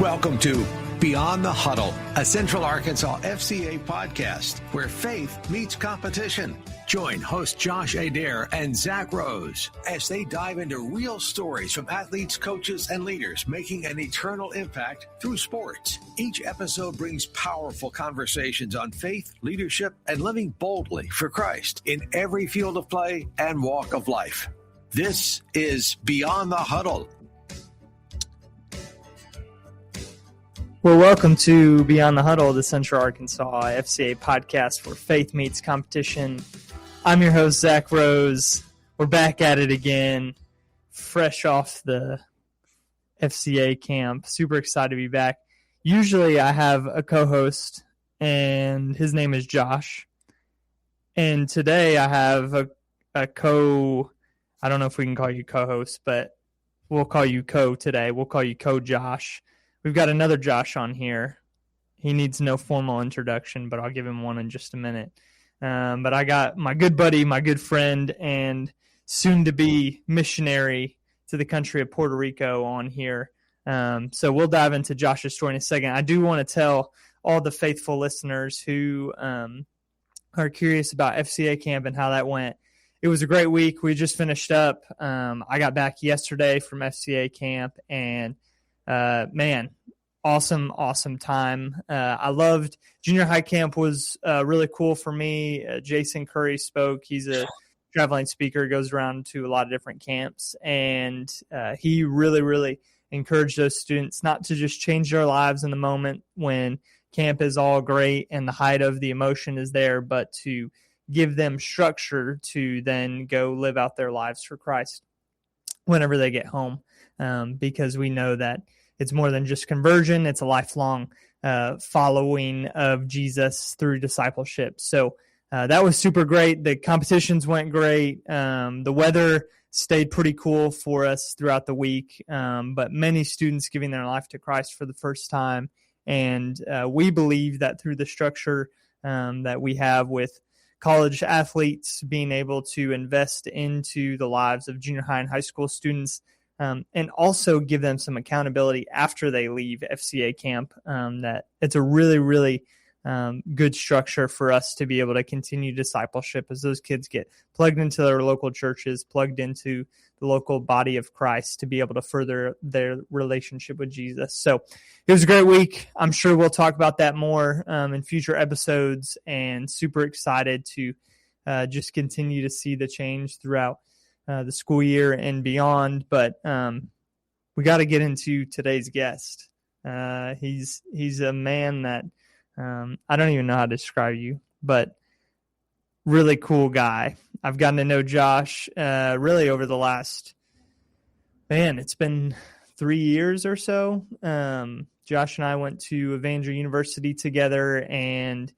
Welcome to Beyond the Huddle, a Central Arkansas FCA podcast where faith meets competition. Join host Josh Adair and Zach Rose as they dive into real stories from athletes, coaches, and leaders making an eternal impact through sports. Each episode brings powerful conversations on faith, leadership, and living boldly for Christ in every field of play and walk of life. This is Beyond the Huddle. Well, welcome to Beyond the Huddle, the Central Arkansas FCA podcast where faith meets competition. I'm your host, Zach Rose. We're back at it again, fresh off the FCA camp. Super excited to be back. Usually I have a co-host, and his name is Josh. And today I have I don't know if we can call you co-host, but we'll call you co today. We'll call you co-Josh. We've got another Josh on here. He needs no formal introduction, but I'll give him one in just a minute. But I got my good buddy, my good friend, and soon-to-be missionary to the country of Puerto Rico on here. So we'll dive into Josh's story in a second. I do want to tell all the faithful listeners who are curious about FCA camp and how that went. It was a great week. We just finished up. I got back yesterday from FCA camp, and man, awesome time. I loved junior high camp was really cool for me. Jason Curry spoke. He's a traveling speaker, goes around to a lot of different camps, and he really encouraged those students not to just change their lives in the moment when camp is all great and the height of the emotion is there, but to give them structure to then go live out their lives for Christ whenever they get home, because we know that it's more than just conversion. It's a lifelong following of Jesus through discipleship. So that was super great. The competitions went great. The weather stayed pretty cool for us throughout the week, but many students giving their life to Christ for the first time. And we believe that through the structure that we have with college athletes being able to invest into the lives of junior high and high school students, and also give them some accountability after they leave FCA camp, that it's a really good structure for us to be able to continue discipleship as those kids get plugged into their local churches, plugged into the local body of Christ to be able to further their relationship with Jesus. So it was a great week. I'm sure we'll talk about that more in future episodes, and super excited to just continue to see the change throughout the school year and beyond. But we got to get into today's guest. He's a man that I don't even know how to describe you, but really cool guy. I've gotten to know Josh really over the last, it's been 3 years or so. Josh and I went to Evangel University together, and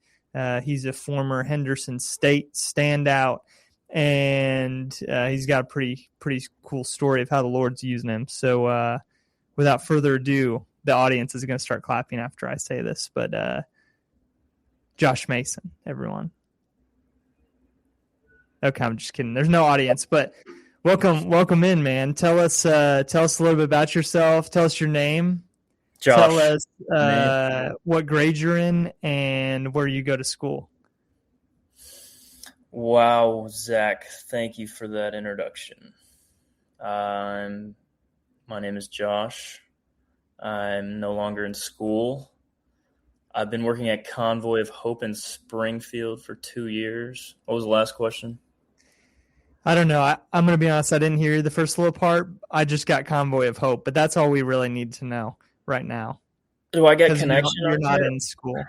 he's a former Henderson State standout. And he's got a pretty cool story of how the Lord's using him. So without further ado, the audience is going to start clapping after I say this. But Josh Mason, everyone. Okay, I'm just kidding. There's no audience, but welcome in, man. Tell us a little bit about yourself. Tell us your name. Josh. Tell us what grade you're in and where you go to school. Wow, Zach, thank you for that introduction. My name is Josh. I'm no longer in school. I've been working at Convoy of Hope in Springfield for 2 years. What was the last question? I don't know. I'm going to be honest. I didn't hear the first little part. I just got Convoy of Hope, but that's all we really need to know right now. Do I get connection? You're not in school.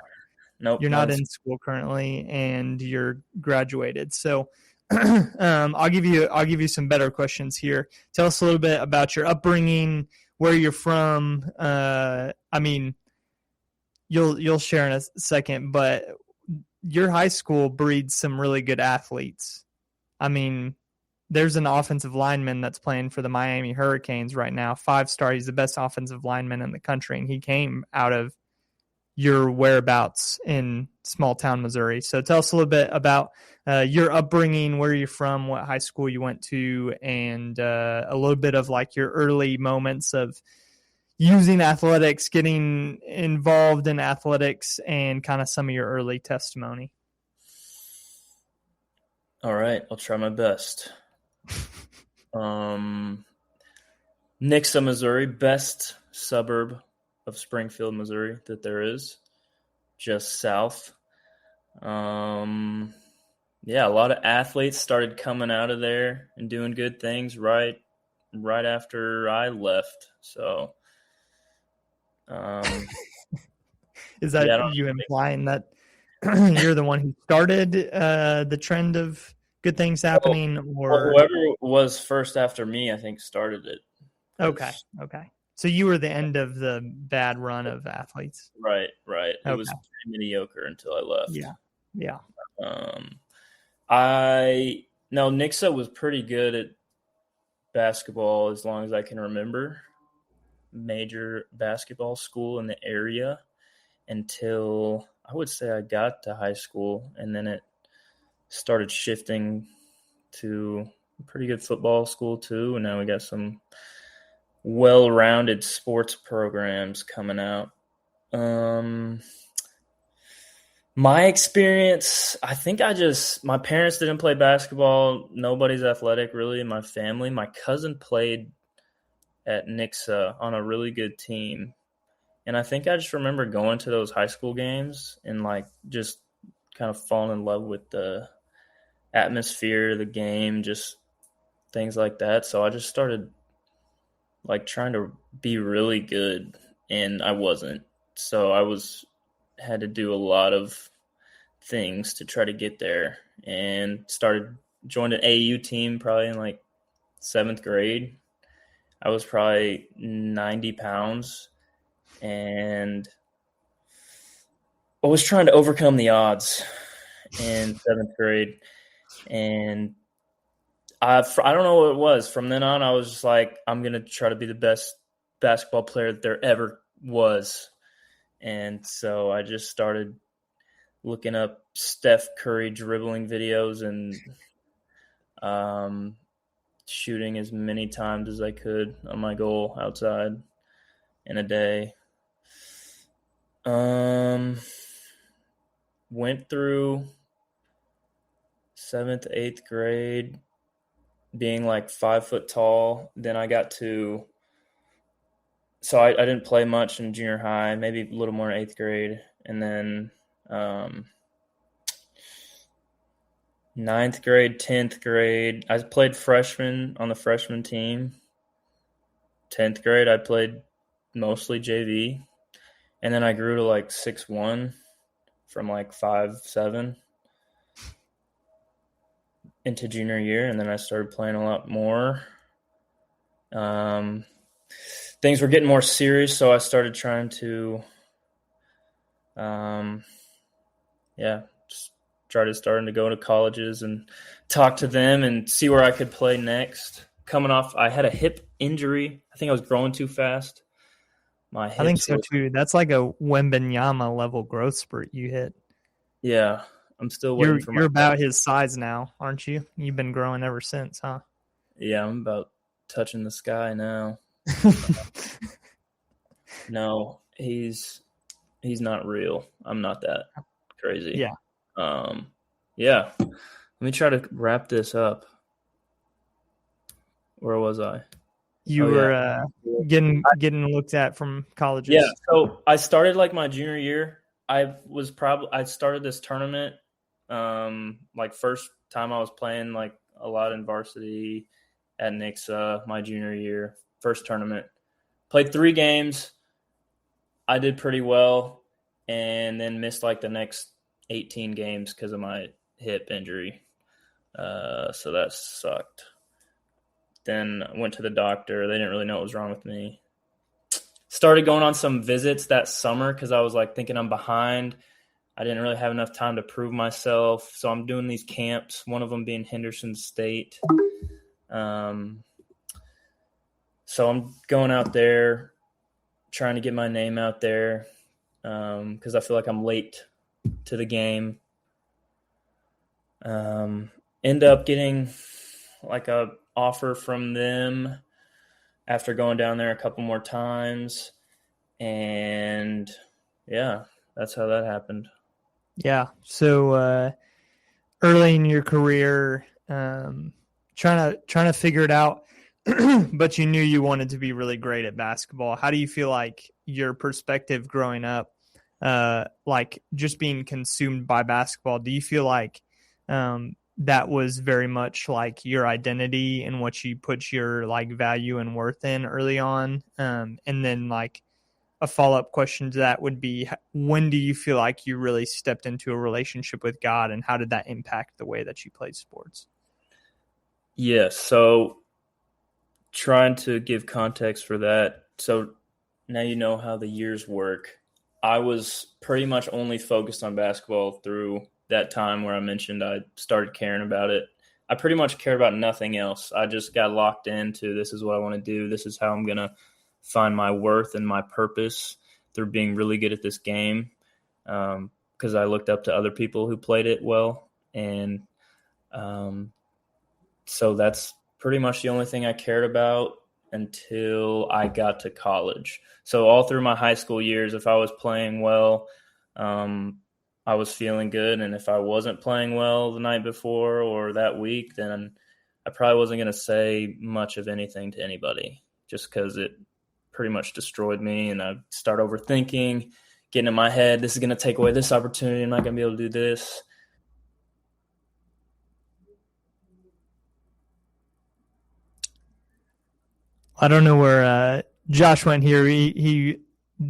Nope. You're not in school currently, and you're graduated. So I'll give you some better questions here. Tell us a little bit about your upbringing, where you're from. You'll share in a second, but your high school breeds some really good athletes. I mean, there's an offensive lineman that's playing for the Miami Hurricanes right now. 5-star. He's the best offensive lineman in the country, and he came out of your whereabouts in small town Missouri. So tell us a little bit about your upbringing, where you're from, what high school you went to, and a little bit of like your early moments of using athletics, getting involved in athletics, and kind of some of your early testimony. All right, I'll try my best. Nixa, Missouri, best suburb of Springfield, Missouri that there is, just south. Yeah, a lot of athletes started coming out of there and doing good things right after I left. So, is that you implying that you're the one who started the trend of good things happening, or whoever was first after me, I think, started it. Okay. So you were the end of the bad run of athletes. Right. Okay. It was pretty mediocre until I left. Yeah. Nixa was pretty good at basketball as long as I can remember. Major basketball school in the area until I would say I got to high school, and then it started shifting to a pretty good football school too, and now we got some well-rounded sports programs coming out. My experience, I think my parents didn't play basketball. Nobody's athletic really in my family. My cousin played at Nixa on a really good team. And I think I just remember going to those high school games and like just kind of falling in love with the atmosphere, the game, just things like that. So I just started like trying to be really good, and I wasn't. So I had to do a lot of things to try to get there, and joined an AU team probably in like 7th grade. I was probably 90 pounds, and I was trying to overcome the odds in 7th grade. And I don't know what it was. From then on, I was just like, I'm going to try to be the best basketball player that there ever was. And so I just started looking up Steph Curry dribbling videos and shooting as many times as I could on my goal outside in a day. Went through 7th, 8th grade being like 5 foot tall. Then I got to – so I didn't play much in junior high, maybe a little more in 8th grade. And then 9th grade, 10th grade, I played freshman on the freshman team. 10th grade, I played mostly JV. And then I grew to like 6'1" from like 5'7" into junior year. And then I started playing a lot more. Things were getting more serious, so I started trying to starting to go to colleges and talk to them and see where I could play next. Coming off, I had a hip injury. I think I was growing too fast. I think so too. That's like a Wembanyama level growth spurt you hit. Yeah, I'm still waiting for You're about his size now, aren't you? You've been growing ever since, huh? Yeah, I'm about touching the sky now. No, he's not real. I'm not that crazy. Yeah. Yeah. Let me try to wrap this up. Where was I? You were getting looked at from colleges. Yeah. So I started like my junior year. I started this tournament. Like first time I was playing like a lot in varsity at Nixa my junior year. First tournament. Played 3 games. I did pretty well, and then missed like the next 18 games because of my hip injury. So that sucked. Then I went to the doctor. They didn't really know what was wrong with me. Started going on some visits that summer because I was like thinking I'm behind. I didn't really have enough time to prove myself. So I'm doing these camps, one of them being Henderson State. So I'm going out there, trying to get my name out there because I feel like I'm late to the game. End up getting like a offer from them after going down there a couple more times. And yeah, that's how that happened. Yeah. So early in your career, trying to figure it out, but you knew you wanted to be really great at basketball. How do you feel like your perspective growing up, like just being consumed by basketball? Do you feel like that was very much like your identity and what you put your like value and worth in early on? And then like a follow-up question to that would be, when do you feel like you really stepped into a relationship with God, and how did that impact the way that you played sports? Yes. So trying to give context for that. So now you know how the years work. I was pretty much only focused on basketball through that time where I mentioned I started caring about it. I pretty much cared about nothing else. I just got locked into, this is what I want to do. This is how I'm going to find my worth and my purpose through being really good at this game. Because I looked up to other people who played it well. And so that's pretty much the only thing I cared about until I got to college. So all through my high school years, if I was playing well, I was feeling good. And if I wasn't playing well the night before or that week, then I probably wasn't going to say much of anything to anybody, just because it pretty much destroyed me. And I start overthinking, getting in my head, this is going to take away this opportunity. I'm not going to be able to do this. I don't know where Josh went here. He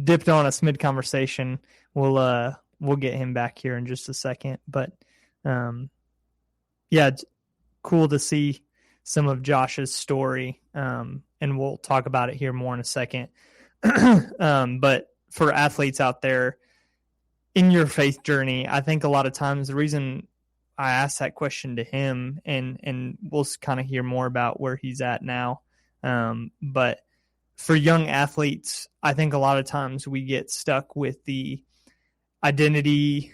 dipped on us mid conversation. We'll get him back here in just a second. But yeah, it's cool to see some of Josh's story, and we'll talk about it here more in a second. But for athletes out there in your faith journey, I think a lot of times the reason I asked that question to him, and we'll kind of hear more about where he's at now. But for young athletes, I think a lot of times we get stuck with the identity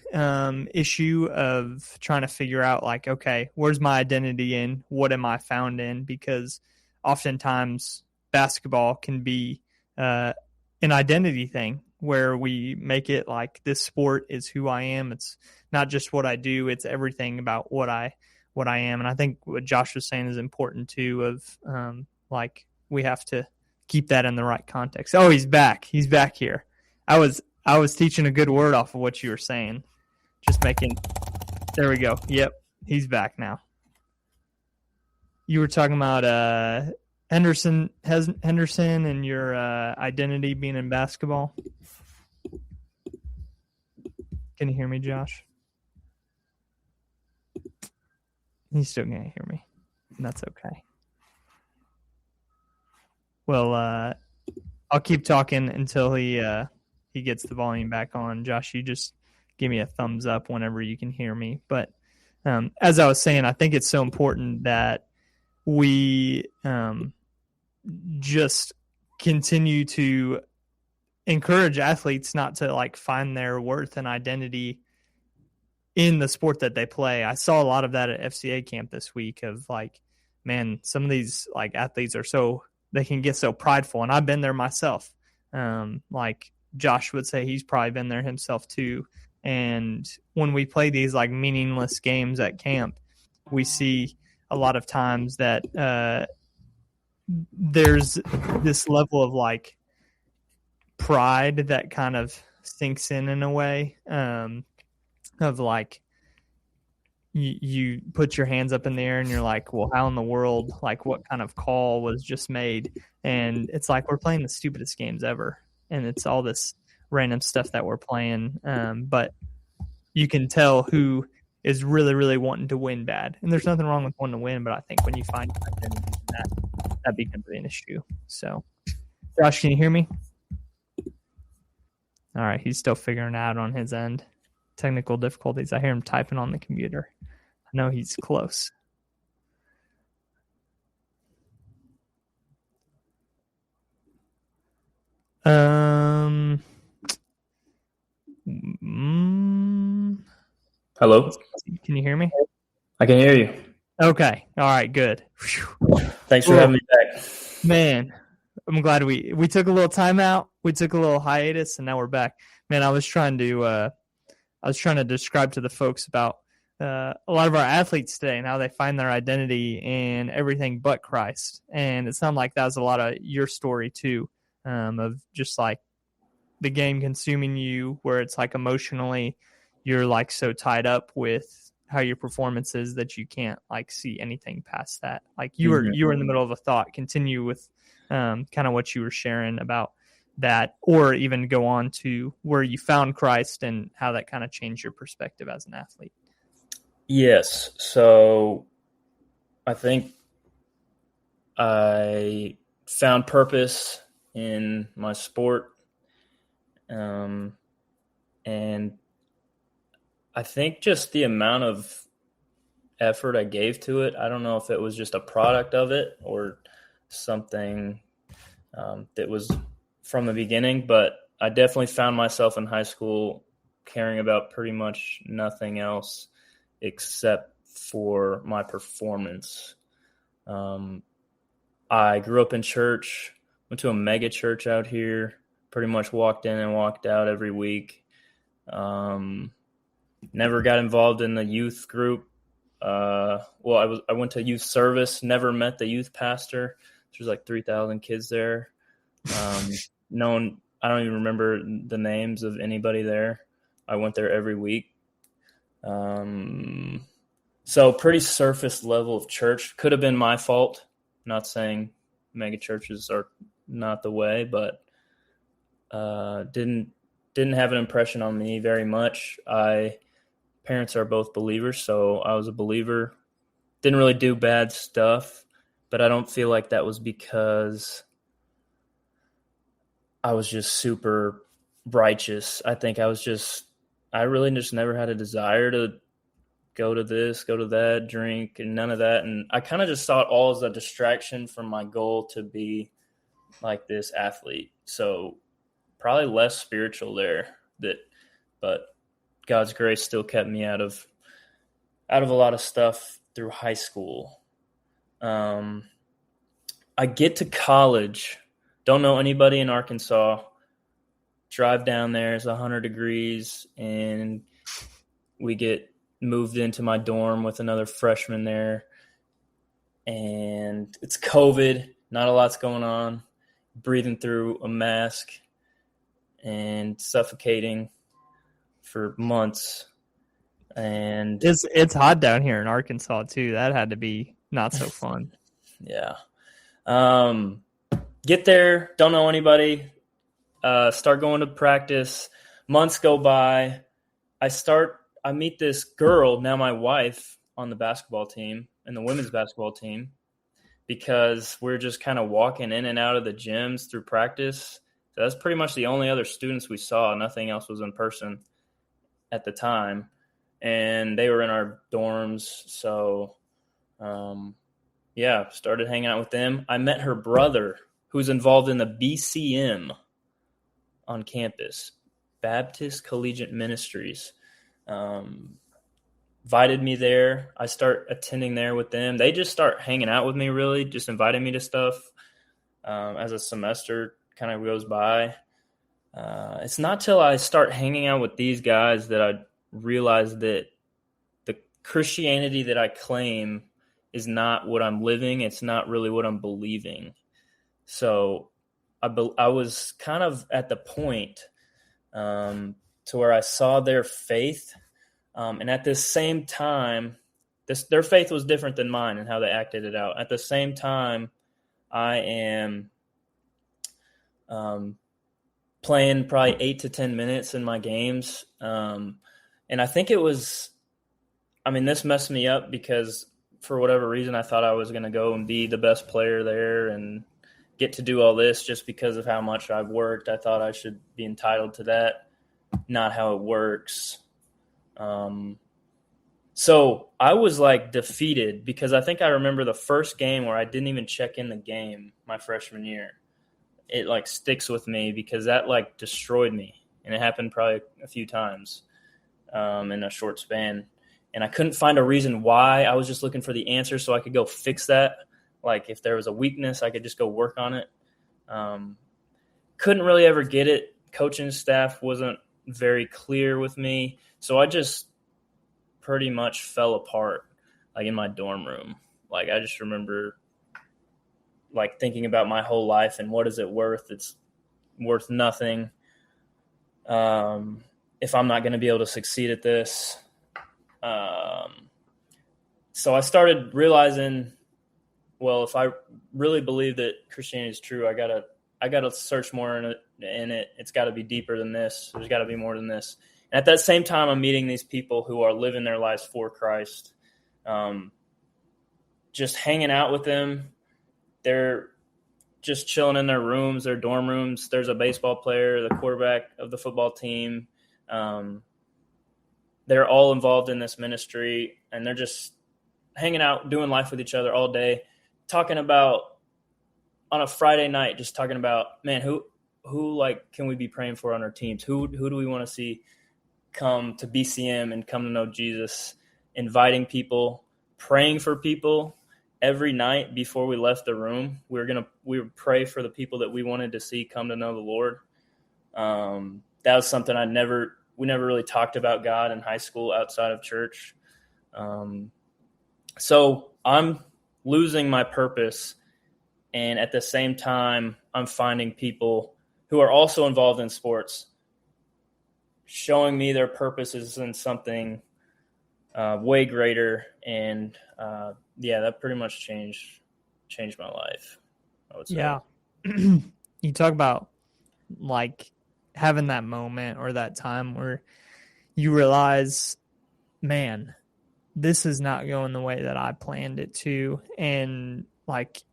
issue of trying to figure out like, okay, where's my identity in? What am I found in? Because oftentimes basketball can be an identity thing where we make it like this sport is who I am. It's not just what I do. It's everything about what I am. And I think what Josh was saying is important too, of like we have to keep that in the right context. Oh, he's back. He's back here. I was teaching a good word off of what you were saying. Just making, there we go. Yep. He's back now. You were talking about Henderson and your identity being in basketball. Can you hear me, Josh? He still can't hear me. That's okay. Well, I'll keep talking until he gets the volume back on. Josh, you just give me a thumbs up whenever you can hear me. But as I was saying, I think it's so important that we just continue to encourage athletes not to like find their worth and identity in the sport that they play. I saw a lot of that at FCA camp this week of like, man, some of these like athletes are so, they can get so prideful. And I've been there myself. Like Josh would say he's probably been there himself too. And when we play these like meaningless games at camp, we see a lot of times that there's this level of like pride that kind of sinks in a way, of like you put your hands up in the air and you're like, well, how in the world, like what kind of call was just made? And it's like we're playing the stupidest games ever, and it's all this random stuff that we're playing, but you can tell who is really, really wanting to win bad. And there's nothing wrong with wanting to win, but I think when you find identity in that becomes an issue. So, Josh, can you hear me? All right, he's still figuring it out on his end. Technical difficulties. I hear him typing on the computer. I know he's close. Hello? Can you hear me? I can hear you. Okay. All right, good. Thanks for having me back. Man, I'm glad we took a little time out. We took a little hiatus, and now we're back. Man, I was trying to describe to the folks about a lot of our athletes today and how they find their identity in everything but Christ. And it sounded like that was a lot of your story too, of just like the game consuming you, where it's like emotionally you're like so tied up with how your performance is that you can't like see anything past that. Like you were in the middle of a thought. Continue with kind of what you were sharing about that, or even go on to where you found Christ and how that kind of changed your perspective as an athlete. Yes. So I think I found purpose in my sport. And I think just the amount of effort I gave to it, I don't know if it was just a product of it or something that was from the beginning, but I definitely found myself in high school caring about pretty much nothing else except for my performance. I grew up in church, went to a mega church out here, pretty much walked in and walked out every week. Never got involved in the youth group. I went to youth service, never met the youth pastor. There's like 3,000 kids there. I don't even remember the names of anybody there. I went there every week. So pretty surface level of church. Could have been my fault. Not saying mega churches are not the way, but didn't have an impression on me very much. Parents are both believers, so I was a believer. Didn't really do bad stuff, but I don't feel like that was because I was just super righteous. I think I really just never had a desire to go to this, go to that, drink, and none of that. And I kind of just saw it all as a distraction from my goal to be like this athlete. So probably less spiritual there, but God's grace still kept me out of a lot of stuff through high school. I get to college, don't know anybody in Arkansas, drive down there, it's 100 degrees, and we get moved into my dorm with another freshman there. And it's COVID, not a lot's going on, breathing through a mask and suffocating for months. And it's hot down here in Arkansas too. That had to be not so fun. Yeah. Get there, don't know anybody, start going to practice. Months go by. I meet this girl, now my wife, on the basketball team and the women's basketball team, because we're just kind of walking in and out of the gyms through practice. So that's pretty much the only other students we saw. Nothing else was in person at the time. And they were in our dorms. So, started hanging out with them. I met her brother, who's involved in the BCM on campus, Baptist Collegiate Ministries. Invited me there. I start attending there with them. They just start hanging out with me, really, just inviting me to stuff as a semester kind of goes by. It's not till I start hanging out with these guys that I realize that the Christianity that I claim is not what I'm living. It's not really what I'm believing. So I was kind of at the point to where I saw their faith. And at the same time, their faith was different than mine and how they acted it out. At the same time, I am playing probably 8 to 10 minutes in my games. And I think this messed me up because for whatever reason, I thought I was going to go and be the best player there and get to do all this just because of how much I've worked. I thought I should be entitled to that. Not how it works. So I was like defeated because I think I remember the first game where I didn't even check in the game my freshman year. It like sticks with me because that like destroyed me, and it happened probably a few times in a short span. And I couldn't find a reason why. I was just looking for the answer so I could go fix that. Like if there was a weakness, I could just go work on it. Couldn't really ever get it. Coaching staff wasn't very clear with me. So I just pretty much fell apart, like in my dorm room. Like I just remember like thinking about my whole life and what is it worth? It's worth nothing. If I'm not going to be able to succeed at this. So I started realizing, well, if I really believe that Christianity is true, I gotta search more in it. It's got to be deeper than this. There's got to be more than this. And at that same time, I'm meeting these people who are living their lives for Christ. Just hanging out with them. They're just chilling in their rooms, their dorm rooms. There's a baseball player, the quarterback of the football team. They're all involved in this ministry, and they're just hanging out, doing life with each other all day, talking about on a Friday night, just talking about, man, who like can we be praying for on our teams? Who do we want to see come to BCM and come to know Jesus? Inviting people, praying for people. Every night before we left the room, we would pray for the people that we wanted to see come to know the Lord. That was something we never really talked about God in high school outside of church. So I'm losing my purpose. And at the same time, I'm finding people who are also involved in sports, showing me their purpose is in something way greater. And that pretty much changed my life, I would say. Yeah. You talk about like having that moment or that time where you realize, man, this is not going the way that I planned it to. And like,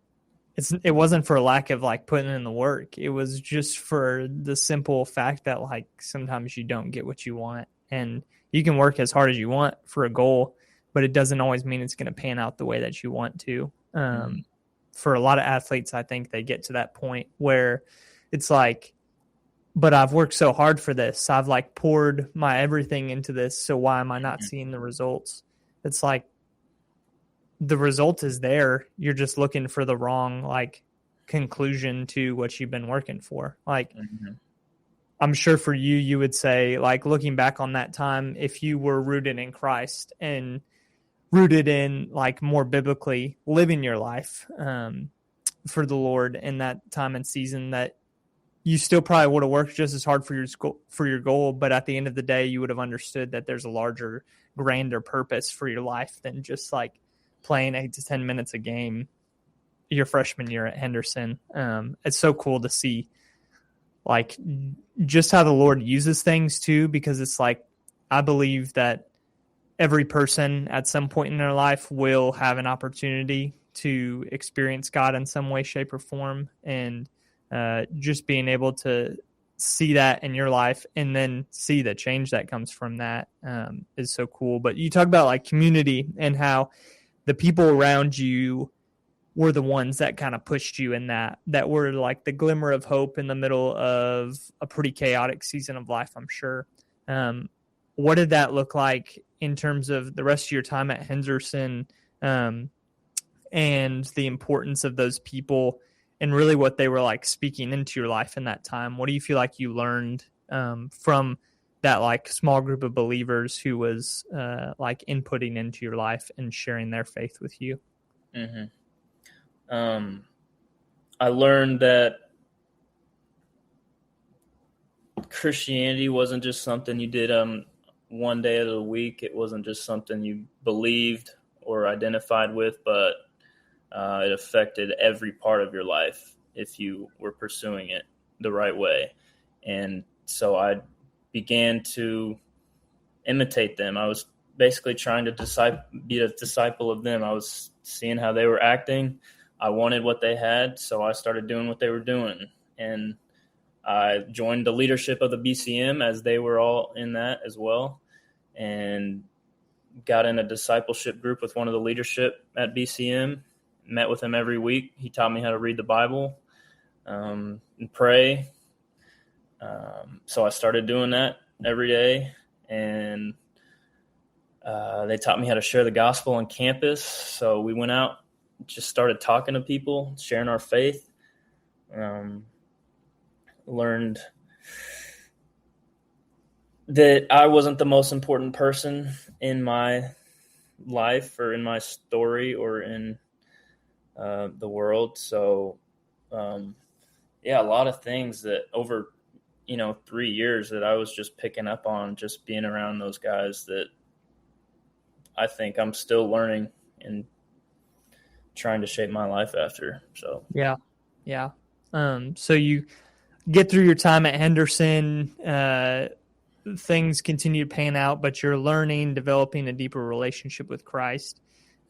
it wasn't for lack of like putting in the work. It was just for the simple fact that like sometimes you don't get what you want, and you can work as hard as you want for a goal, but it doesn't always mean it's going to pan out the way that you want to. For a lot of athletes, I think they get to that point where it's like, but I've worked so hard for this. I've like poured my everything into this. So why am I not seeing the results? It's like the result is there. You're just looking for the wrong like conclusion to what you've been working for. Like, I'm sure for you, you would say, like, looking back on that time, if you were rooted in Christ and rooted in like more biblically living your life for the Lord in that time and season, that you still probably would have worked just as hard for your goal. But at the end of the day, you would have understood that there's a larger, grander purpose for your life than just like playing 8 to 10 minutes a game your freshman year at Henderson. It's so cool to see like just how the Lord uses things too, because it's like, I believe that every person at some point in their life will have an opportunity to experience God in some way, shape, or form. And just being able to see that in your life and then see the change that comes from that is so cool. But you talk about like community and how the people around you were the ones that kind of pushed you in that were like the glimmer of hope in the middle of a pretty chaotic season of life, I'm sure. What did that look like in terms of the rest of your time at Henderson and the importance of those people and really what they were like speaking into your life in that time? What do you feel like you learned from that like small group of believers who was like inputting into your life and sharing their faith with you? I learned that Christianity wasn't just something you did one day of the week. It wasn't just something you believed or identified with, but it affected every part of your life if you were pursuing it the right way. And so I began to imitate them. I was basically trying to be a disciple of them. I was seeing how they were acting. I wanted what they had, so I started doing what they were doing. And I joined the leadership of the BCM as they were all in that as well, and got in a discipleship group with one of the leadership at BCM, met with him every week. He taught me how to read the Bible and pray. So I started doing that every day, and they taught me how to share the gospel on campus. So we went out, just started talking to people, sharing our faith. Learned that I wasn't the most important person in my life or in my story or in the world. So, a lot of things that over, 3 years that I was just picking up on just being around those guys that I think I'm still learning and trying to shape my life after. So, Yeah. Yeah. So you get through your time at Henderson, things continue to pan out, but you're learning, developing a deeper relationship with Christ.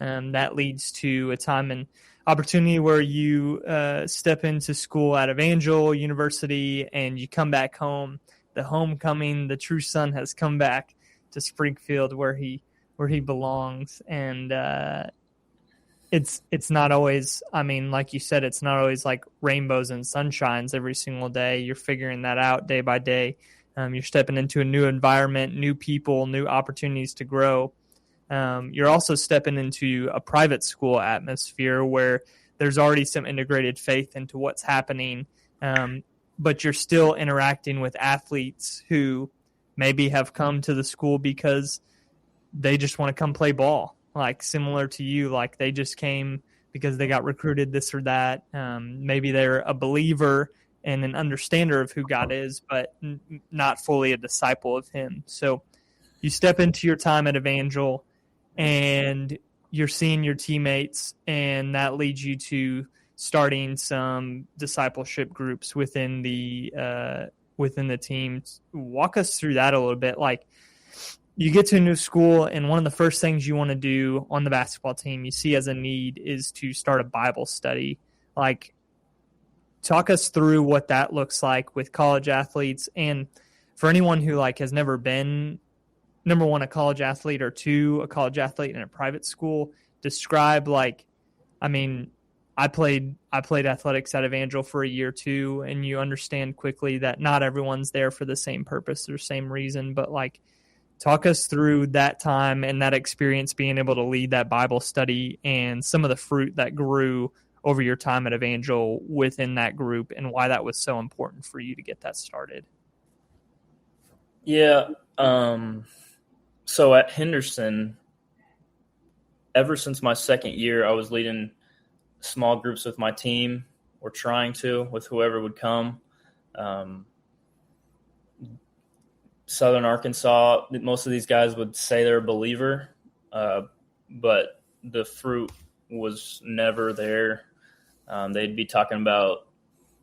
That leads to a time and opportunity where you step into school at Evangel University and you come back home. The homecoming, the true son has come back to Springfield where he belongs. And it's not always, I mean, like you said, it's not always like rainbows and sunshines every single day. You're figuring that out day by day. You're stepping into a new environment, new people, new opportunities to grow. You're also stepping into a private school atmosphere where there's already some integrated faith into what's happening, but you're still interacting with athletes who maybe have come to the school because they just want to come play ball, like similar to you, like they just came because they got recruited, this or that. Maybe they're a believer and an understander of who God is, but not fully a disciple of him. So you step into your time at Evangel and you're seeing your teammates, and that leads you to starting some discipleship groups within the team. Walk us through that a little bit. Like, you get to a new school, and one of the first things you want to do on the basketball team you see as a need is to start a Bible study. Like, talk us through what that looks like with college athletes, and for anyone who like has never been, number one, a college athlete, or two, a college athlete in a private school. Describe, like, I mean, I played athletics at Evangel for a year too, and you understand quickly that not everyone's there for the same purpose or same reason, but like, talk us through that time and that experience being able to lead that Bible study and some of the fruit that grew over your time at Evangel within that group and why that was so important for you to get that started. Yeah. So at Henderson, ever since my second year, I was leading small groups with my team, or trying to, with whoever would come. Southern Arkansas, most of these guys would say they're a believer, but the fruit was never there. They'd be talking about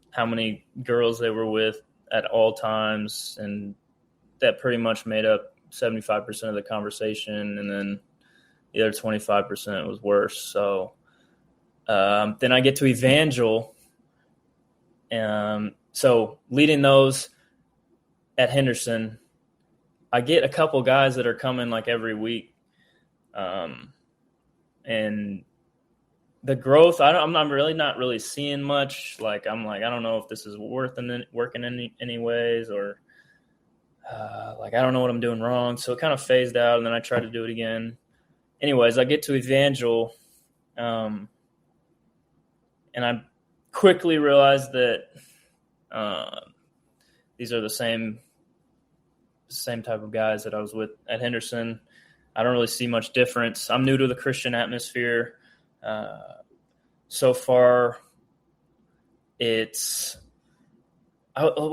how many girls they were with at all times, and that pretty much made up 75% of the conversation, and then the other 25% was worse. So then I get to Evangel, so leading those at Henderson, I get a couple guys that are coming like every week, and the growth, I'm not really seeing much. Like, I'm like, I don't know if this is working anyways, or like, I don't know what I'm doing wrong. So it kind of phased out, and then I tried to do it again. Anyways, I get to Evangel, and I quickly realized that these are the same type of guys that I was with at Henderson. I don't really see much difference. I'm new to the Christian atmosphere. So far, what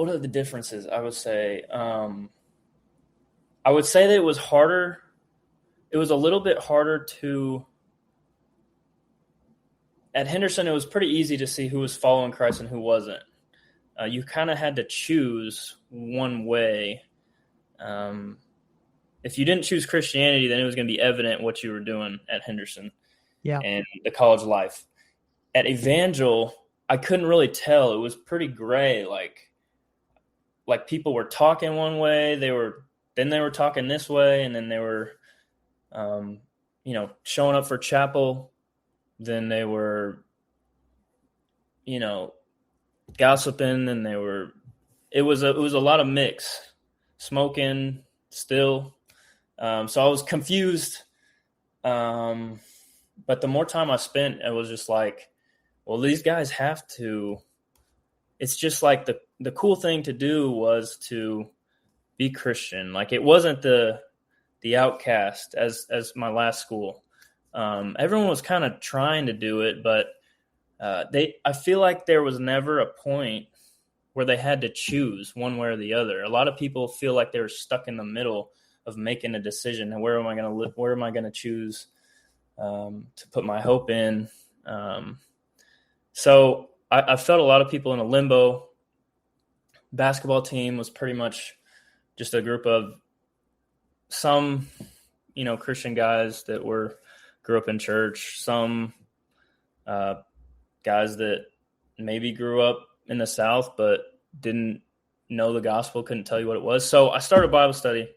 are the differences? I would say that it was harder. It was a little bit harder at Henderson. It was pretty easy to see who was following Christ and who wasn't. You kind of had to choose one way. If you didn't choose Christianity, then it was going to be evident what you were doing at Henderson. Yeah. And the college life. At Evangel, I couldn't really tell. It was pretty gray. Like people were talking one way, they were talking this way, and then they were, showing up for chapel. Then they were, gossiping, and it was a lot of mix, smoking still. So I was confused. But the more time I spent, it was just like, well, these guys have to it's just like the cool thing to do was to be Christian. Like, it wasn't the outcast as my last school. Everyone was kind of trying to do it, but I feel like there was never a point where they had to choose one way or the other. A lot of people feel like they were stuck in the middle of making a decision. And where am I going to live? Where am I going to choose to put my hope in? So I felt a lot of people in a limbo. Basketball team was pretty much just a group of some, Christian guys that grew up in church, some guys that maybe grew up in the South but didn't know the gospel, couldn't tell you what it was. So I started Bible study.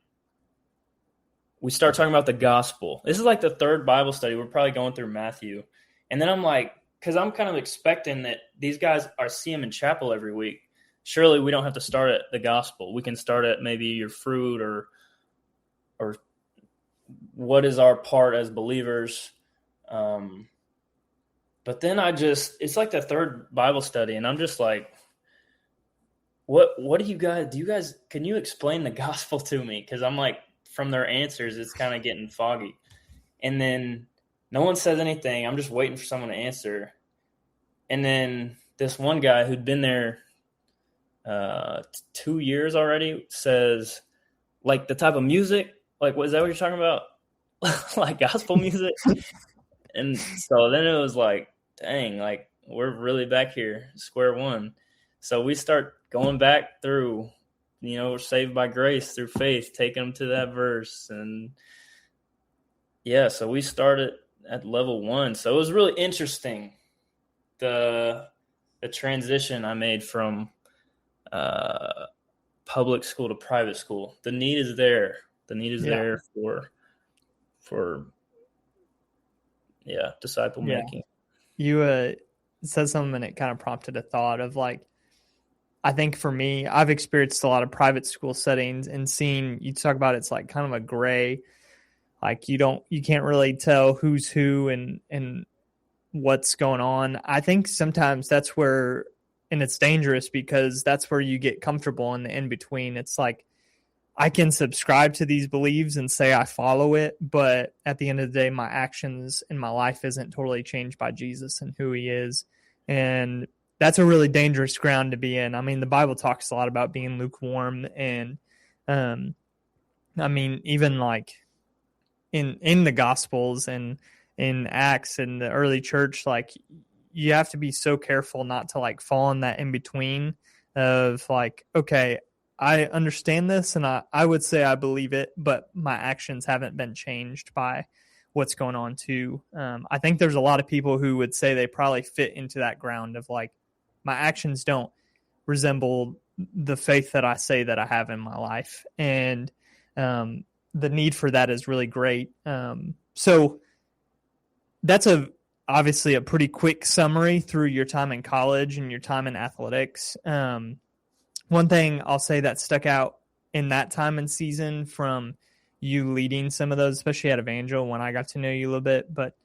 We start talking about the gospel. This is like the third Bible study. We're probably going through Matthew. And then I'm like, because I'm kind of expecting that these guys see him in chapel every week. Surely we don't have to start at the gospel. We can start at maybe your fruit or what is our part as believers. But then it's like the third Bible study, and I'm just like, what do you guys, can you explain the gospel to me? Because I'm like, from their answers, it's kind of getting foggy. And then no one says anything. I'm just waiting for someone to answer. And then this one guy who'd been there 2 years already says, like, the type of music, like, is that what you're talking about? Like gospel music? And so then it was like, dang, like, we're really back here, square one. So we start going back through, we're saved by grace through faith, taking them to that verse. And yeah, so we started at level 1. So it was really interesting, the transition I made from public school to private school. The need is there. The need is there for disciple making. You said something and it kind of prompted a thought of, like, I think for me, I've experienced a lot of private school settings and seeing, you talk about, it's like kind of a gray, like you can't really tell who's who and what's going on. I think sometimes that's where, and it's dangerous because that's where you get comfortable in the in-between. It's like, I can subscribe to these beliefs and say I follow it, but at the end of the day, my actions in my life isn't totally changed by Jesus and who he is. And that's a really dangerous ground to be in. I mean, the Bible talks a lot about being lukewarm, and I mean, even like in the Gospels and in Acts and the early church, like, you have to be so careful not to like fall in that in between of like, okay, I understand this and I would say I believe it, but my actions haven't been changed by what's going on too. I think there's a lot of people who would say they probably fit into that ground of like, my actions don't resemble the faith that I say that I have in my life. And the need for that is really great. So that's obviously a pretty quick summary through your time in college and your time in athletics. One thing I'll say that stuck out in that time and season from you leading some of those, especially at Evangel when I got to know you a little bit, but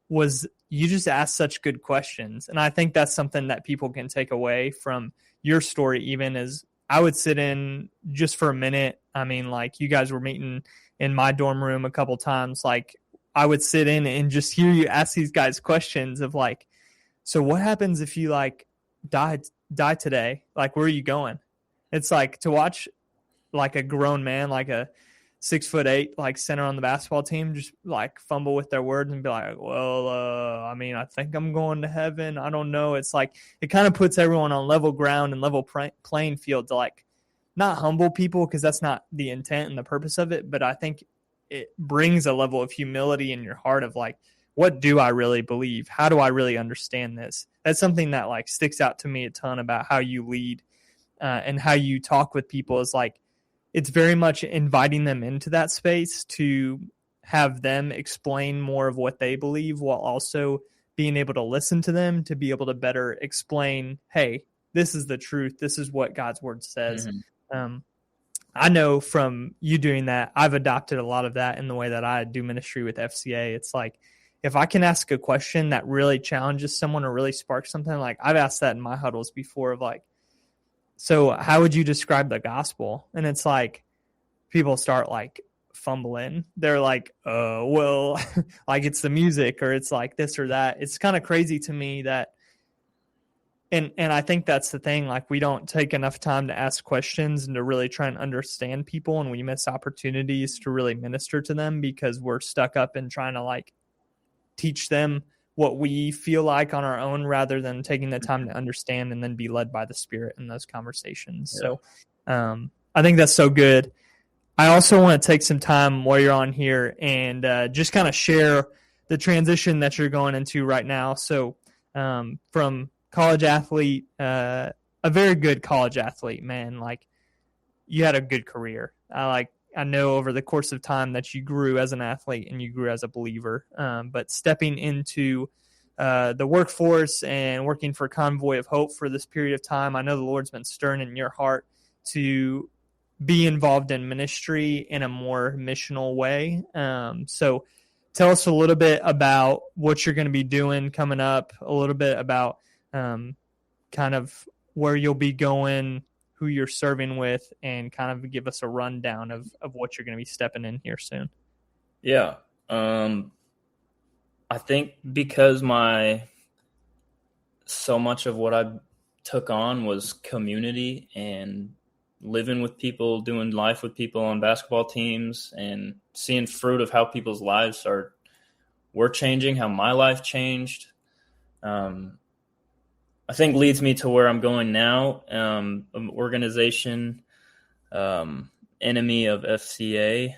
was you just asked such good questions. And I think that's something that people can take away from your story, even as I would sit in just for a minute. I mean, like, you guys were meeting in my dorm room a couple times. Like, I would sit in and just hear you ask these guys questions of like, so what happens if you like die today? Like, where are you going? It's like to watch like a grown man, like a 6'8", like center on the basketball team, just like fumble with their words and be like, well, I mean, I think I'm going to heaven. I don't know. It's like, it kind of puts everyone on level ground and level playing field to like not humble people, because that's not the intent and the purpose of it. But I think it brings a level of humility in your heart of like, what do I really believe? How do I really understand this? That's something that like sticks out to me a ton about how you lead and how you talk with people, is like, it's very much inviting them into that space to have them explain more of what they believe, while also being able to listen to them to be able to better explain, hey, this is the truth. This is what God's word says. Mm-hmm. I know from you doing that, I've adopted a lot of that in the way that I do ministry with FCA. It's like, if I can ask a question that really challenges someone or really sparks something, like I've asked that in my huddles before of like, so how would you describe the gospel? And it's like people start like fumbling. They're like, well, like it's the music or it's like this or that. It's kind of crazy to me that, and I think that's the thing. Like we don't take enough time to ask questions and to really try and understand people, and we miss opportunities to really minister to them because we're stuck up in trying to like teach them what we feel like on our own rather than taking the time to understand and then be led by the Spirit in those conversations. Yeah. So I think that's so good. I also want to take some time while you're on here and just kind of share the transition that you're going into right now. So from college athlete, a very good college athlete, man, like you had a good career. I know over the course of time that you grew as an athlete and you grew as a believer, but stepping into the workforce and working for Convoy of Hope for this period of time, I know the Lord's been stirring in your heart to be involved in ministry in a more missional way. So tell us a little bit about what you're going to be doing coming up, a little bit about kind of where you'll be going, who you're serving with, and kind of give us a rundown of what you're going to be stepping in here soon. Yeah. I think because so much of what I took on was community and living with people, doing life with people on basketball teams and seeing fruit of how people's lives were changing, how my life changed. I think leads me to where I'm going now. An organization, enemy of FCA,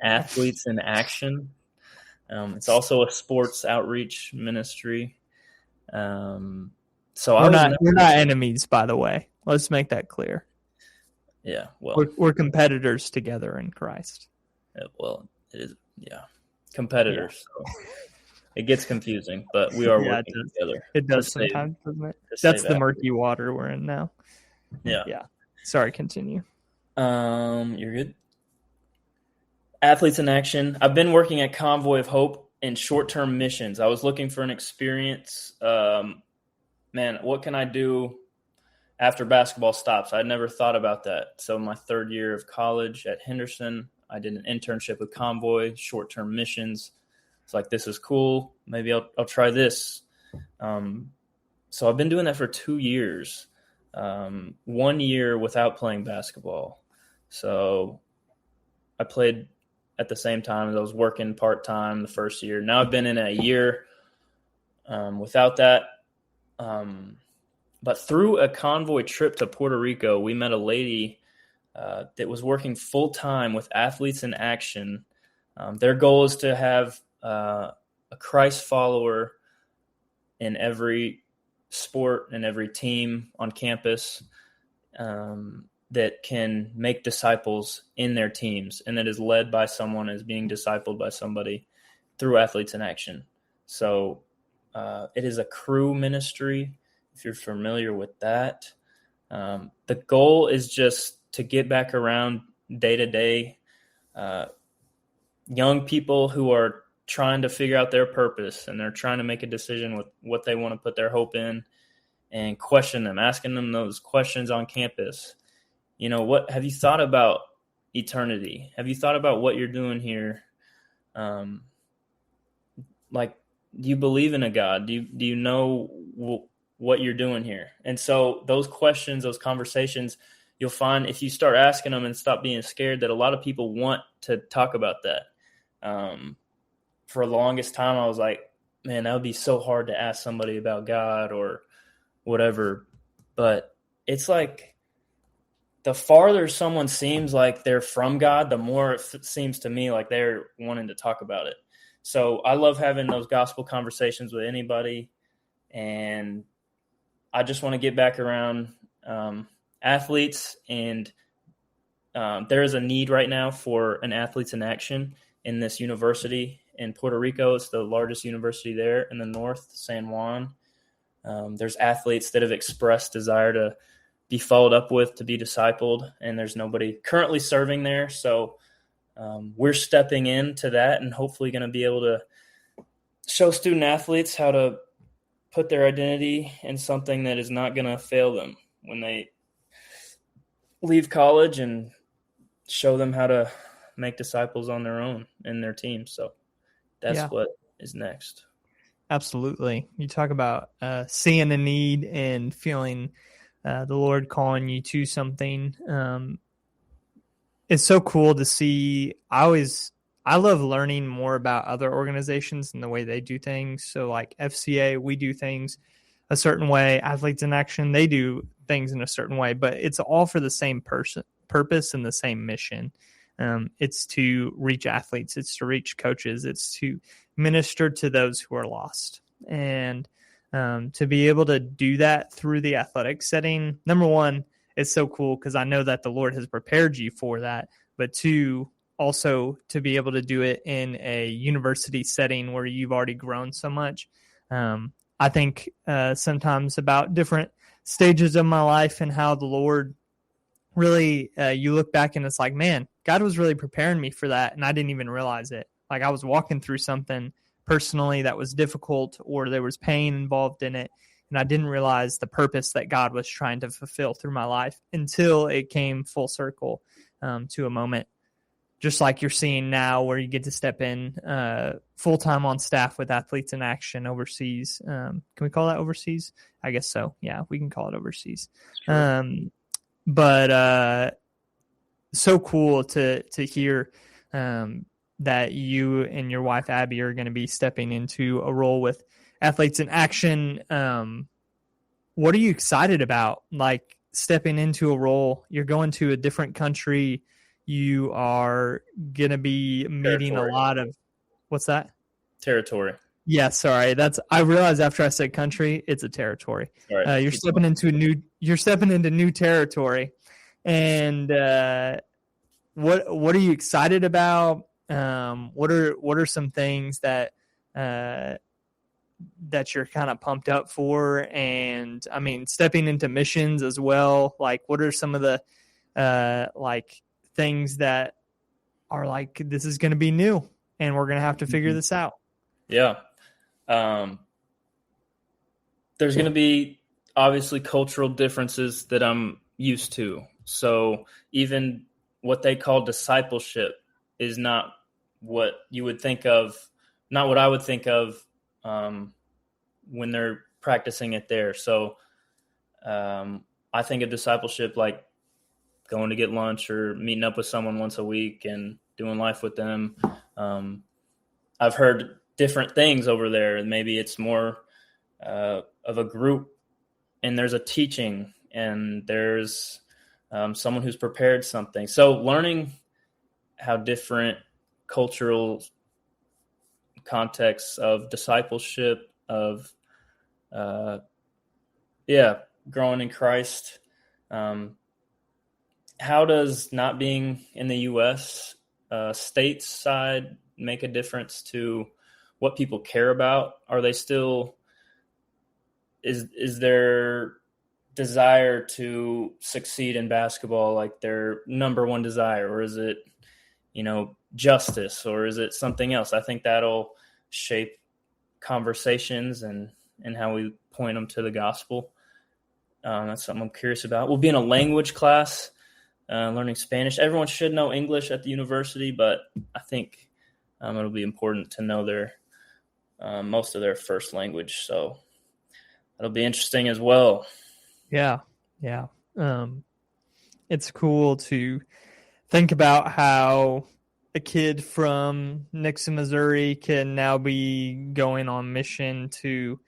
Athletes in Action. It's also a sports outreach ministry. So we're not enemies, by the way. Let's make that clear. Yeah, well, we're competitors together in Christ. Well, it is, yeah, competitors. Yeah. So it gets confusing, but we are working together. It does sometimes, doesn't it? That's the murky water we're in now. Yeah. Yeah. Sorry, continue. You're good. Athletes in Action. I've been working at Convoy of Hope in short-term missions. I was looking for an experience. Man, what can I do after basketball stops? I'd never thought about that. So my third year of college at Henderson, I did an internship with Convoy, short-term missions. It's like, this is cool. Maybe I'll try this. So I've been doing that for 2 years, 1 year without playing basketball. So I played at the same time as I was working part-time the first year. Now I've been in a year without that. But through a Convoy trip to Puerto Rico, we met a lady that was working full-time with Athletes in Action. Their goal is to have a Christ follower in every sport and every team on campus that can make disciples in their teams and that is led by someone, is being discipled by somebody through Athletes in Action. So it is a crew ministry, if you're familiar with that. The goal is just to get back around day to day young people who are trying to figure out their purpose and they're trying to make a decision with what they want to put their hope in, and question them, asking them those questions on campus. You know, what have you thought about eternity? Have you thought about what you're doing here? Like, do you believe in a God? Do you know what you're doing here? And so those questions, those conversations, you'll find if you start asking them and stop being scared, that a lot of people want to talk about that. For the longest time, I was like, man, that would be so hard to ask somebody about God or whatever. But it's like, the farther someone seems like they're from God, the more it seems to me like they're wanting to talk about it. So I love having those gospel conversations with anybody. And I just want to get back around athletes. And there is a need right now for an Athletes in Action in this university in Puerto Rico. It's the largest university there in the north, San Juan. There's athletes that have expressed desire to be followed up with, to be discipled, and there's nobody currently serving there. So we're stepping into that and hopefully going to be able to show student athletes how to put their identity in something that is not going to fail them when they leave college, and show them how to make disciples on their own in their team. So that's what is next. Absolutely. You talk about seeing a need and feeling the Lord calling you to something. It's so cool to see. I love learning more about other organizations and the way they do things. So like FCA, we do things a certain way. Athletes in Action, they do things in a certain way, but it's all for the same purpose and the same mission. It's to reach athletes. It's to reach coaches. It's to minister to those who are lost. And to be able to do that through the athletic setting, number one, it's so cool because I know that the Lord has prepared you for that. But two, also to be able to do it in a university setting where you've already grown so much. I think sometimes about different stages of my life and how the Lord really, you look back and it's like, man, God was really preparing me for that. And I didn't even realize it. Like I was walking through something personally that was difficult, or there was pain involved in it. And I didn't realize the purpose that God was trying to fulfill through my life until it came full circle to a moment, just like you're seeing now, where you get to step in full-time on staff with Athletes in Action overseas. Can we call that overseas? I guess so. Yeah, we can call it overseas. But so cool to hear that you and your wife, Abby, are going to be stepping into a role with Athletes in Action. What are you excited about? Like stepping into a role, you're going to a different country. You are going to be meeting a lot of, what's that? Territory. Yeah, sorry. I realized after I said country, it's a territory. Right. You're stepping into new territory. And what are you excited about? What are some things that you're kind of pumped up for? And I mean, stepping into missions as well. Like, what are some of the things that are like, this is going to be new and we're going to have to figure this out? Yeah. There's going to be obviously cultural differences that I'm used to. So even what they call discipleship is not what you would think of, not what I would think of when they're practicing it there. So I think of discipleship like going to get lunch or meeting up with someone once a week and doing life with them. I've heard different things over there, and maybe it's more of a group, and there's a teaching, and there's someone who's prepared something. So learning how different cultural contexts of discipleship, of growing in Christ. How does not being in the U.S. States side make a difference to what people care about? Are they still, is their desire to succeed in basketball like their number one desire, or is it, justice, or is it something else? I think that'll shape conversations and how we point them to the gospel. That's something I'm curious about. We'll be in a language class, learning Spanish. Everyone should know English at the university, but I think it'll be important to know their most of their first language. So that'll be interesting as well. Yeah. It's cool to think about how a kid from Nixon, Missouri can now be going on mission to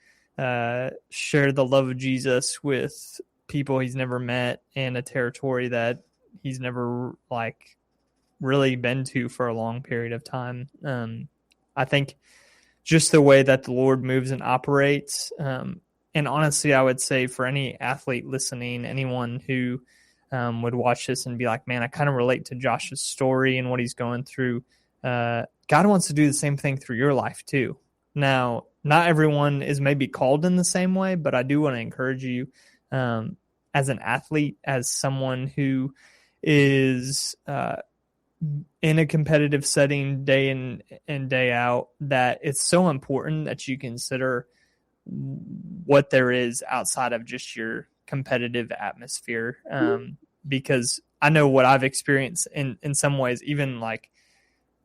share the love of Jesus with people he's never met in a territory that he's never really been to for a long period of time. I think just the way that the Lord moves and operates, and honestly, I would say for any athlete listening, anyone who would watch this and be like, man, I kind of relate to Josh's story and what he's going through. God wants to do the same thing through your life too. Now, not everyone is maybe called in the same way, but I do want to encourage you as an athlete, as someone who is in a competitive setting day in and day out, that it's so important that you consider what there is outside of just your competitive atmosphere. Because I know what I've experienced in some ways, even like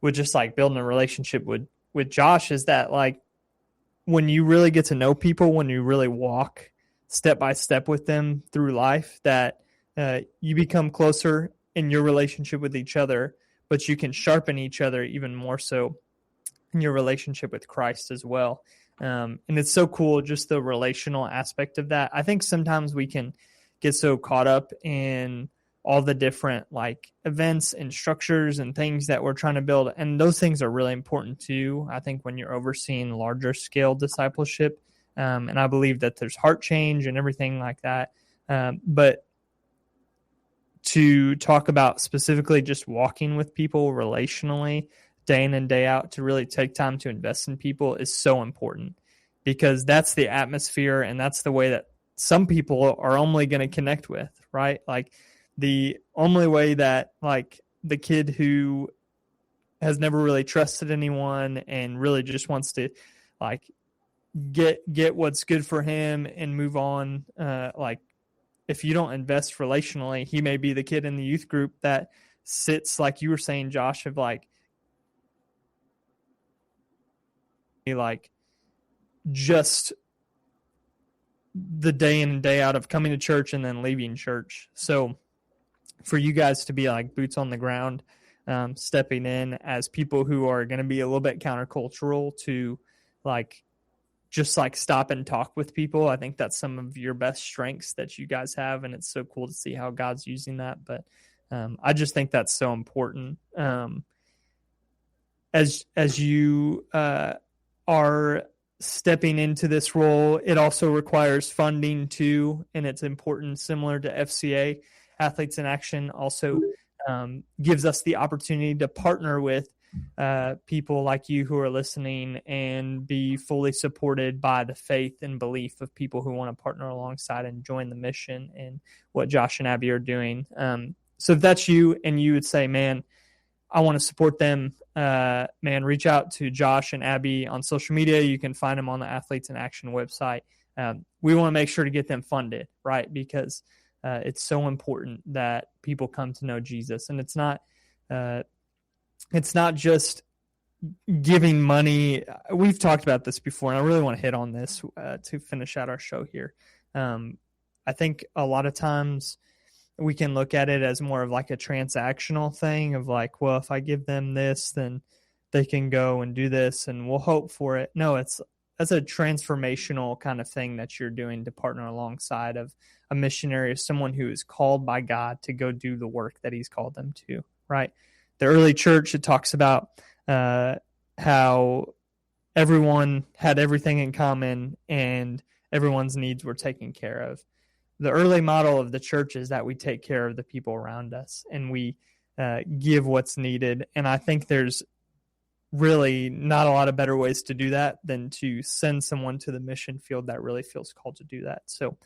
with just like building a relationship with Josh, is that like when you really get to know people, when you really walk step by step with them through life, that you become closer in your relationship with each other, but you can sharpen each other even more so in your relationship with Christ as well. And it's so cool, just the relational aspect of that. I think sometimes we can get so caught up in all the different like events and structures and things that we're trying to build. And those things are really important too. I think when you're overseeing larger scale discipleship, and I believe that there's heart change and everything like that. But to talk about specifically just walking with people relationally day in and day out, to really take time to invest in people is so important, because that's the atmosphere and that's the way that some people are only going to connect with, right? Like the only way that like the kid who has never really trusted anyone and really just wants to like get what's good for him and move on, like if you don't invest relationally, he may be the kid in the youth group that sits, like you were saying, Josh, of like just the day in and day out of coming to church and then leaving church. So for you guys to be like boots on the ground, stepping in as people who are going to be a little bit countercultural to like just like stop and talk with people, I think that's some of your best strengths that you guys have, and it's so cool to see how God's using that. But I just think that's so important. As you are stepping into this role, it also requires funding too, and it's important. Similar to FCA, Athletes in Action also gives us the opportunity to partner with people like you who are listening and be fully supported by the faith and belief of people who want to partner alongside and join the mission and what Josh and Abby are doing. So if that's you and you would say, man, I want to support them, man, reach out to Josh and Abby on social media. You can find them on the Athletes in Action website. We want to make sure to get them funded, right? Because it's so important that people come to know Jesus. And it's not just giving money. We've talked about this before, and I really want to hit on this to finish out our show here. I think a lot of times we can look at it as more of like a transactional thing of like, well, if I give them this, then they can go and do this and we'll hope for it. No, that's a transformational kind of thing that you're doing to partner alongside of a missionary, or someone who is called by God to go do the work that he's called them to, right? The early church, it talks about how everyone had everything in common and everyone's needs were taken care of. The early model of the church is that we take care of the people around us and we give what's needed. And I think there's really not a lot of better ways to do that than to send someone to the mission field that really feels called to do that. So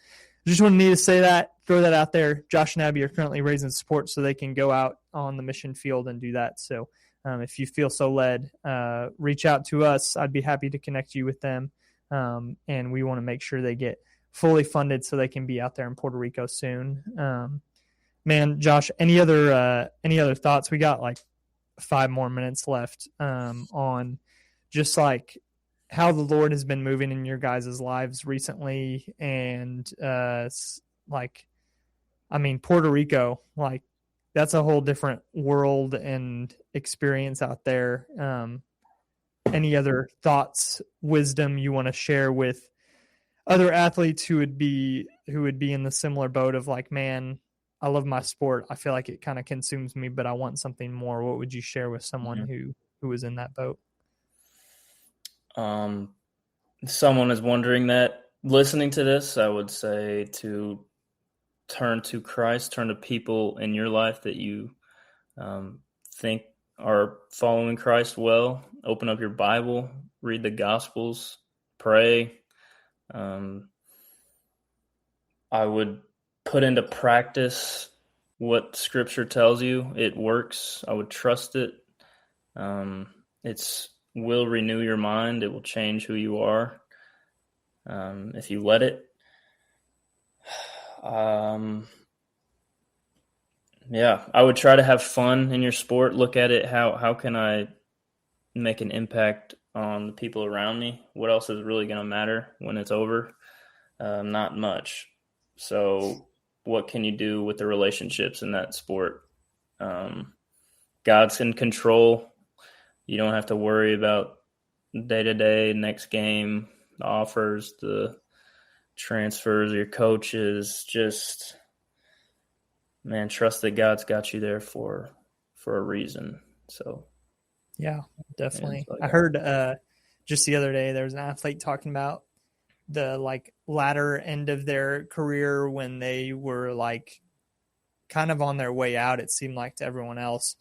I just wanted to say that, throw that out there. Josh and Abby are currently raising support so they can go out on the mission field and do that. So if you feel so led, reach out to us. I'd be happy to connect you with them. And we want to make sure they get fully funded so they can be out there in Puerto Rico soon. Man, Josh, any other thoughts? We got like 5 more minutes left on just like how the Lord has been moving in your guys' lives recently. And Puerto Rico, like that's a whole different world and experience out there. Any other thoughts, wisdom you want to share with other athletes who would be in the similar boat of like, man, I love my sport. I feel like it kind of consumes me, but I want something more. What would you share with someone who was in that boat? Someone is wondering that, listening to this, I would say to turn to Christ, turn to people in your life that you think are following Christ well. Open up your Bible, read the Gospels, pray. I would put into practice what Scripture tells you. It works. I would trust it. It's will renew your mind. It will change who you are if you let it. Yeah, I would try to have fun in your sport. Look at it. How can I make an impact on the people around me? What else is really going to matter when it's over? Not much. So what can you do with the relationships in that sport? God's in control. You don't have to worry about day-to-day, next game, the offers, the transfers, your coaches. Just, man, trust that God's got you there for a reason. So, yeah, definitely. Like I heard just the other day there was an athlete talking about the like latter end of their career when they were like kind of on their way out, it seemed like, to everyone else.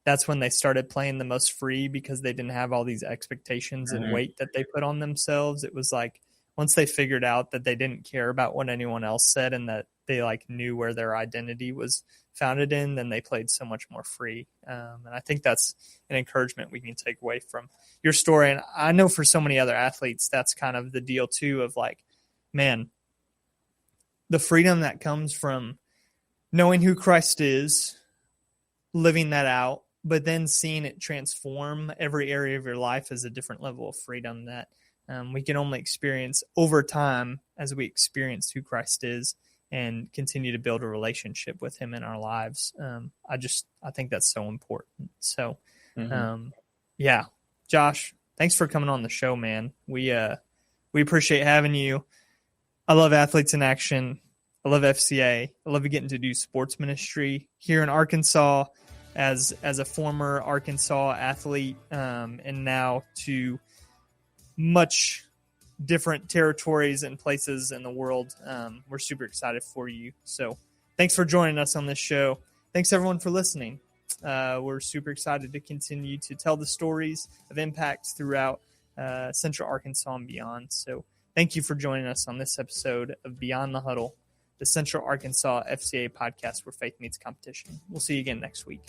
That's when they started playing the most free because they didn't have all these expectations and weight that they put on themselves. It was like once they figured out that they didn't care about what anyone else said and that they like knew where their identity was founded in, then they played so much more free. And I think that's an encouragement we can take away from your story. And I know for so many other athletes, that's kind of the deal too, of like, man, the freedom that comes from knowing who Christ is, living that out, but then seeing it transform every area of your life is a different level of freedom that we can only experience over time as we experience who Christ is and continue to build a relationship with him in our lives. I think that's so important. So, yeah, Josh, thanks for coming on the show, man. We appreciate having you. I love Athletes in Action. I love FCA. I love getting to do sports ministry here in Arkansas as a former Arkansas athlete, and now to much different territories and places in the world. We're super excited for you. So thanks for joining us on this show. Thanks everyone for listening. We're super excited to continue to tell the stories of impact throughout Central Arkansas and beyond. So thank you for joining us on this episode of Beyond the Huddle, the Central Arkansas FCA podcast where faith meets competition. We'll see you again next week.